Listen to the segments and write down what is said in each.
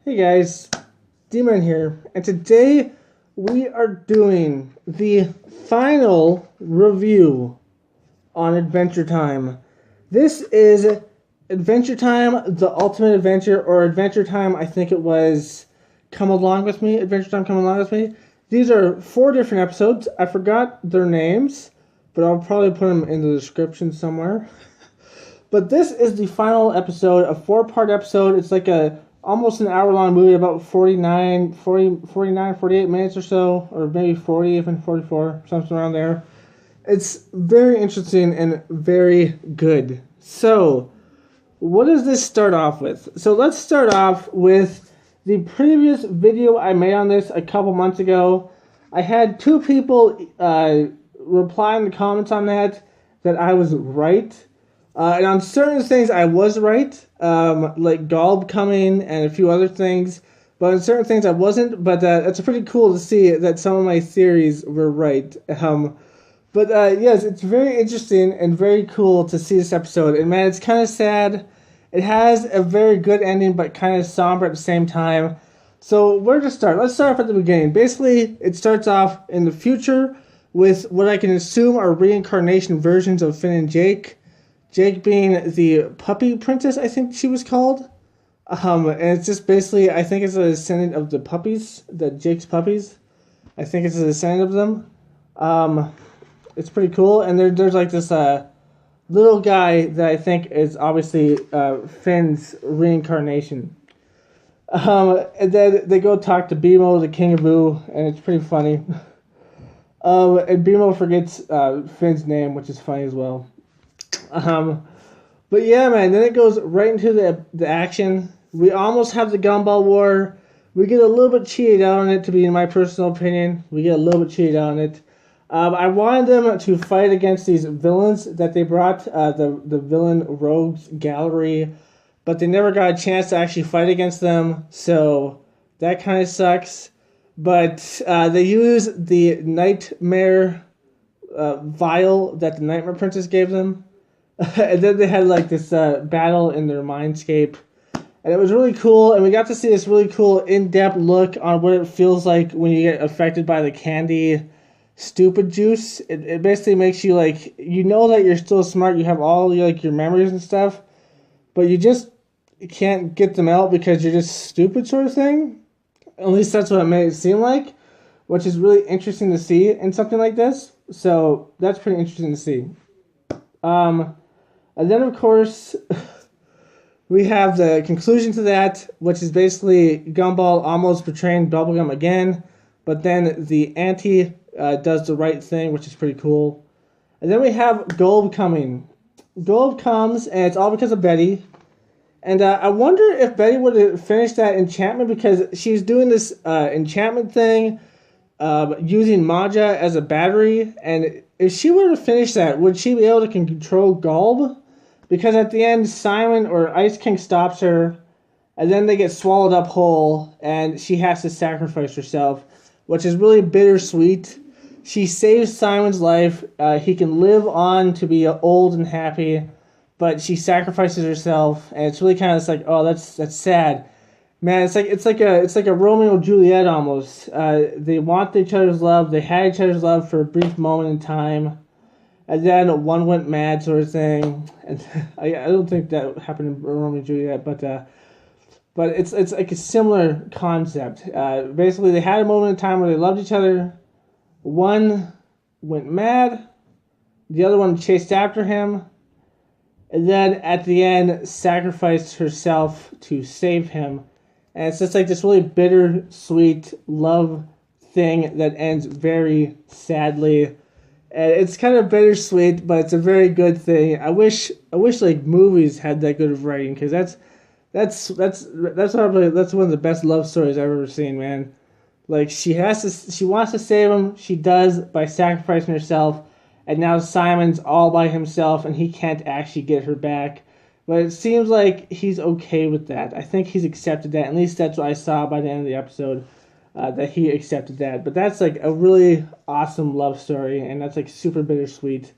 Hey guys, D-Man here, and today we are doing the final review on Adventure Time. This is Adventure Time, The Ultimate Adventure, or Adventure Time, I think it was Come Along With Me, Adventure Time, Come Along With Me. These are 4 different episodes. I forgot their names, but I'll probably put them in the description somewhere. But this is the final episode, a 4-part episode. It's like almost an hour-long movie, about 49, 48 minutes or so, or maybe 40, even 44, something around there. It's very interesting and very good. So, what does this start off with? So let's start off with the previous video I made on this a couple months ago. I had 2 people reply in the comments on that I was right. And on certain things, I was right, like Golb coming and a few other things. But on certain things, I wasn't. But it's pretty cool to see that some of my theories were right. Yes, it's very interesting and very cool to see this episode. And man, it's kind of sad. It has a very good ending, but kind of somber at the same time. So where to start? Let's start off at the beginning. Basically, it starts off in the future with what I can assume are reincarnation versions of Finn and Jake. Jake being the puppy princess, I think she was called. And it's just basically, I think it's a descendant of the puppies, the Jake's puppies. I think it's a descendant of them. It's pretty cool. And there's like this little guy that I think is obviously Finn's reincarnation. And then they go talk to BMO, the King of Boo, and it's pretty funny. And BMO forgets Finn's name, which is funny as well. But yeah, man, then it goes right into the action. We almost have the Gumball War. We get a little bit cheated out on it, to be in my personal opinion. We get a little bit cheated out on it. I wanted them to fight against these villains that they brought, the villain rogues gallery, but they never got a chance to actually fight against them, so that kind of sucks. But they use the nightmare vial that the Nightmare Princess gave them. And then they had like this battle in their mindscape. And it was really cool. And we got to see this really cool in-depth look on what it feels like when you get affected by the candy stupid juice. It basically makes you like, you know that you're still smart. You have all your memories and stuff. But you just can't get them out because you're just stupid, sort of thing. At least that's what it made it seem like. Which is really interesting to see in something like this. So that's pretty interesting to see. And then, of course, we have the conclusion to that, which is basically Gumball almost betraying Bubblegum again, but then the auntie does the right thing, which is pretty cool. And then we have Golb coming. Golb comes, and it's all because of Betty. And I wonder if Betty would have finished that enchantment, because she's doing this enchantment thing, using Maja as a battery, and if she were to finish that, would she be able to control Golb? Because at the end, Simon or Ice King stops her, and then they get swallowed up whole, and she has to sacrifice herself, which is really bittersweet. She saves Simon's life. He can live on to be old and happy, but she sacrifices herself, and it's really kind of like, oh, that's sad. Man, it's like a Romeo and Juliet almost. They want each other's love. They had each other's love for a brief moment in time, and then one went mad, sort of thing. And I don't think that happened in Romeo and Juliet, but it's like a similar concept. Basically, they had a moment in time where they loved each other. One went mad, the other one chased after him, and then at the end sacrificed herself to save him. And it's just like this really bittersweet love thing that ends very sadly. And it's kind of bittersweet, but it's a very good thing. I wish like movies had that good of writing, because that's probably one of the best love stories I've ever seen, man. Like she wants to save him, she does by sacrificing herself, and now Simon's all by himself and he can't actually get her back. But it seems like he's okay with that. I think he's accepted that. At least that's what I saw by the end of the episode, that he accepted that. But that's like a really awesome love story, and that's like super bittersweet.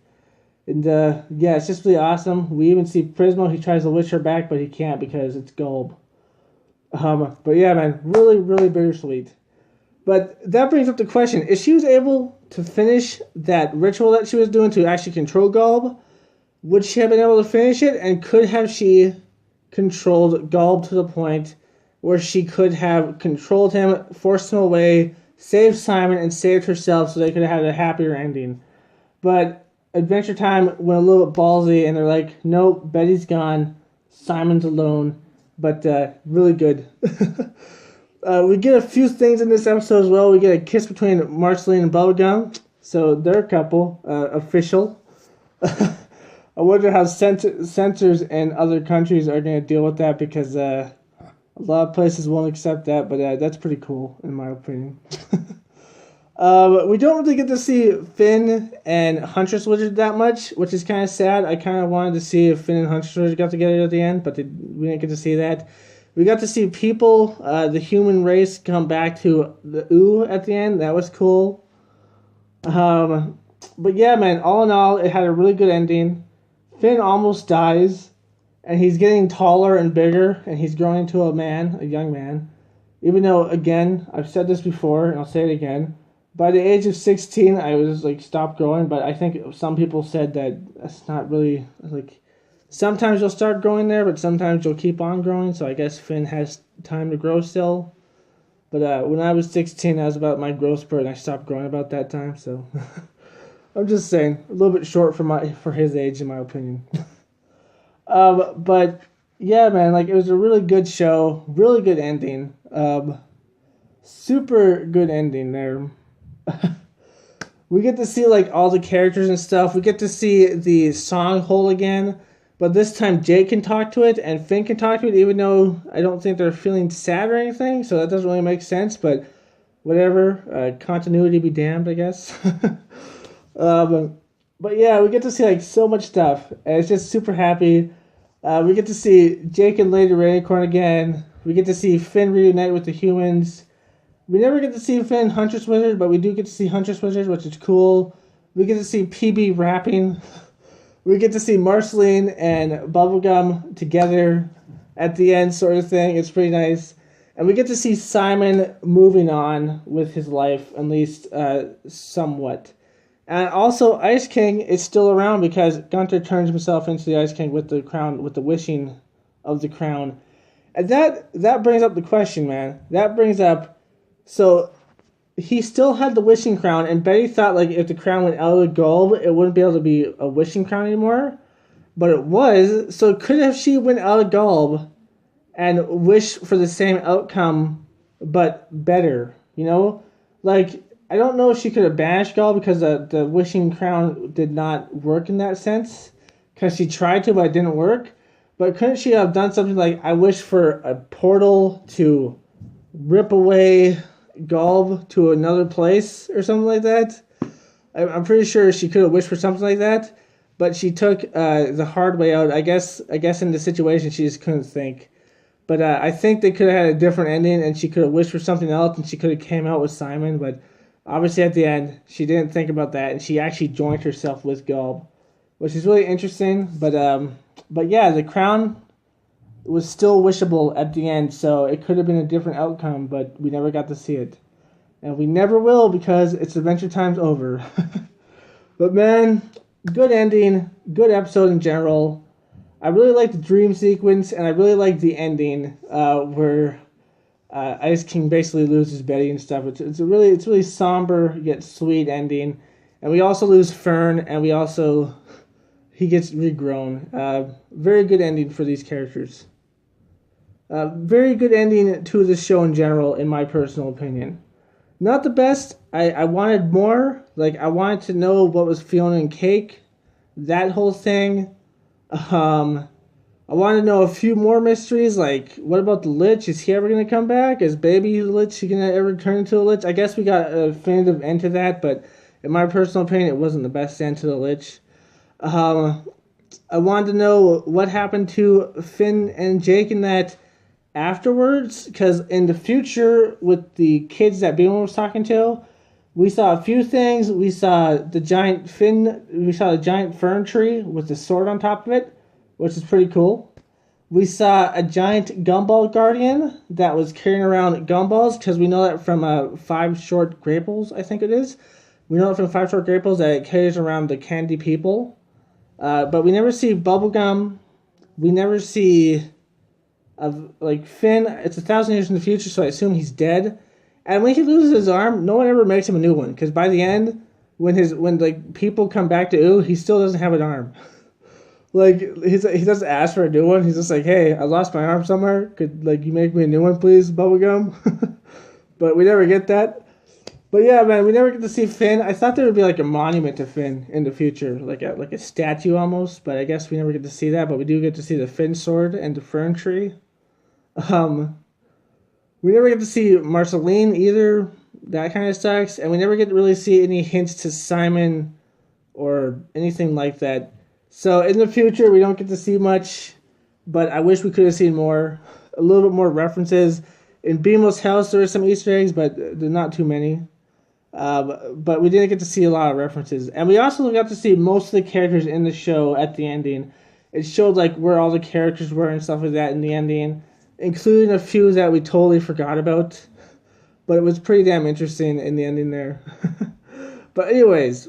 And yeah, it's just really awesome. We even see Prismo. He tries to wish her back, but he can't because it's Golb. But yeah, man, really, really bittersweet. But that brings up the question: if she was able to finish that ritual that she was doing to actually control Gulb, would she have been able to finish it? And could have she controlled Gulb to the point where she could have controlled him, forced him away, saved Simon, and saved herself so they could have had a happier ending? But Adventure Time went a little bit ballsy, and they're like, nope, Betty's gone, Simon's alone. But really good. We get a few things in this episode as well. We get a kiss between Marceline and Bubblegum, so they're a couple, official. I wonder how censors in other countries are going to deal with that, because a lot of places won't accept that, but that's pretty cool, in my opinion. We don't really get to see Finn and Huntress Wizard that much, which is kind of sad. I kind of wanted to see if Finn and Huntress Wizard got together at the end, but we didn't get to see that. We got to see people, the human race, come back to the Ooh at the end. That was cool. But yeah, man, all in all, it had a really good ending. Finn almost dies, and he's getting taller and bigger, and he's growing into a young man. Even though, again, I've said this before, and I'll say it again, by the age of 16, I was like, stopped growing, but I think some people said that that's not really, like, sometimes you'll start growing there, but sometimes you'll keep on growing, so I guess Finn has time to grow still. But when I was 16, that was about my growth spurt, and I stopped growing about that time, so I'm just saying, a little bit short for his age, in my opinion. But yeah, man, like, it was a really good show, really good ending, super good ending there. We get to see like all the characters and stuff. We get to see the song hole again, but this time Jake can talk to it and Finn can talk to it, even though I don't think they're feeling sad or anything, so that doesn't really make sense, but whatever. Continuity be damned, I guess. But yeah, we get to see like so much stuff, and it's just super happy. We get to see Jake and Lady Rainicorn again. We get to see Finn reunite with the humans. We never get to see Finn Huntress Wizard, but we do get to see Huntress Wizard, which is cool. We get to see PB rapping. We get to see Marceline and Bubblegum together at the end, sort of thing. It's pretty nice. And we get to see Simon moving on with his life, at least somewhat. And also, Ice King is still around because Gunther turns himself into the Ice King with the crown, with the wishing of the crown. And that brings up the question, man. That brings up, so he still had the wishing crown, and Betty thought like if the crown went out of the Gulb, it wouldn't be able to be a wishing crown anymore. But it was, so could have she went out of Gulb and wished for the same outcome, but better, you know? Like, I don't know if she could have banished Gulb because the wishing crown did not work in that sense, because she tried to, but it didn't work. But couldn't she have done something like, I wish for a portal to rip away Gulb to another place or something like that? I'm pretty sure she could have wished for something like that, but she took the hard way out. I guess in the situation she just couldn't think. But I think they could have had a different ending, and she could have wished for something else, and she could have came out with Simon. But obviously at the end, she didn't think about that, and she actually joined herself with Gulb, which is really interesting. But yeah, the crown was still wishable at the end, so it could have been a different outcome, but we never got to see it. And we never will, because it's Adventure Time's over. But man, good ending, good episode in general. I really like the dream sequence, and I really like the ending, where Ice King basically loses Betty and stuff. It's really somber yet sweet ending. And we also lose Fern, and he gets regrown. Very good ending for these characters. Very good ending to the show in general, in my personal opinion. Not the best. I wanted more. Like, I wanted to know what was Fiona and Cake. That whole thing. I wanted to know a few more mysteries. Like, what about the Lich? Is he ever going to come back? Is Baby Lich going to ever turn into a Lich? I guess we got a definitive end to that, but in my personal opinion, it wasn't the best end to the Lich. I wanted to know what happened to Finn and Jake in that afterwards, because in the future with the kids that Beeman was talking to, we saw a few things. We saw the giant fern tree with the sword on top of it, which is pretty cool. We saw a giant gumball guardian that was carrying around gumballs, because we know that from Five Short Graples, I think it is. We know that from Five Short Graples that it carries around the candy people. But we never see Bubblegum. We never see Finn. It's 1,000 years in the future, so I assume he's dead. And when he loses his arm, no one ever makes him a new one, because by the end, when people come back to Ooh, he still doesn't have an arm. He doesn't ask for a new one. He's just like, hey, I lost my arm somewhere. Could you make me a new one, please, Bubblegum? But we never get that. But yeah, man, we never get to see Finn. I thought there would be a monument to Finn in the future, like a statue almost. But I guess we never get to see that. But we do get to see the Finn sword and the fern tree. We never get to see Marceline either. That kind of sucks. And we never get to really see any hints to Simon or anything like that. So in the future, we don't get to see much, but I wish we could have seen more, a little bit more references. In BMO's house, there were some Easter eggs, but they're not too many. But we didn't get to see a lot of references. And we also got to see most of the characters in the show at the ending. It showed where all the characters were and stuff like that in the ending, including a few that we totally forgot about. But it was pretty damn interesting in the ending there. But anyways,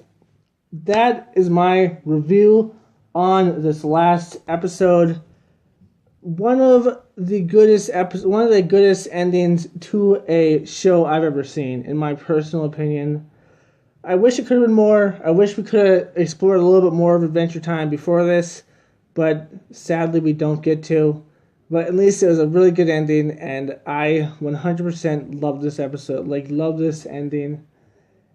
that is my review on this last episode. One of the goodest endings to a show I've ever seen, in my personal opinion. I wish it could have been more. I wish we could have explored a little bit more of Adventure Time before this, but sadly we don't get to. But at least it was a really good ending, and I 100% love this episode. Love this ending.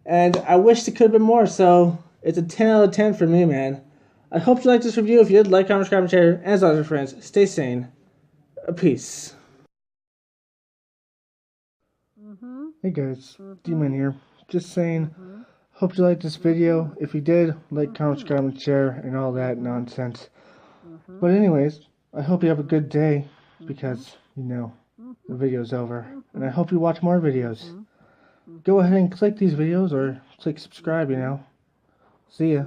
And I wish it could have been more, so it's a 10 out of 10 for me, man. I hope you liked this review. If you did, like, comment, subscribe, and share. And as always, friends, stay sane. Peace. Hey guys, D-Man here. Just saying, hope you liked this video. If you did, like, comment, subscribe, and share, and all that nonsense. But anyways, I hope you have a good day, because, the video's over. And I hope you watch more videos. Go ahead and click these videos, or click subscribe, See ya.